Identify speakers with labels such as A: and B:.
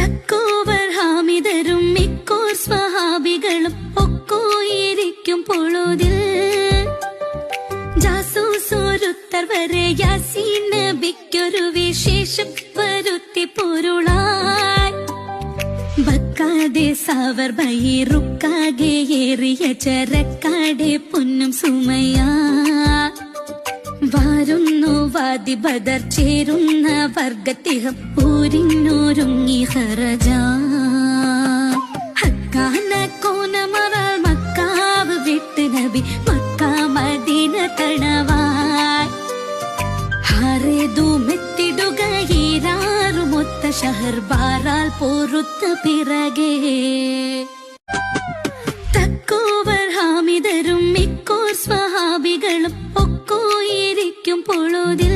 A: തക്കോവർ ഹാമിദരും മിക്കോർ സ്വഹാബികളും ഒക്കോയിരിക്കും പൊഴുതിൽ ജാസൂസോരുത്തർ വരെ യാസീൻ നബിക്കൊരു വിശേഷം വരുത്തി പൊരുളായി ബക്കാതെ സാവർ ബഹിറുക്കാകെ ഏറിയ ചരക്കാടെ പൊന്നും സുമയാ വാരുന്നു വാദി ബദർ ചേരുന്ന വർഗത്തിഹം ഊരിന്നൂരുങ്ങി ഹറജ ഹക്കാന കോനമറാൾ മക്കാവ് വിട്ട് നബി മക്കാ മദീന തണവായി ഹാരേതു മെത്തിടുക ഈരാറുമൊത്ത ഷഹർ ബാറാൽ പൊറുത്ത പിറകെ തക്കോവർ ഹാമിദരും മിക്കോർ സ്വഹാബികളും ഒക്കോയിരിക്കും പൊഴുതിൽ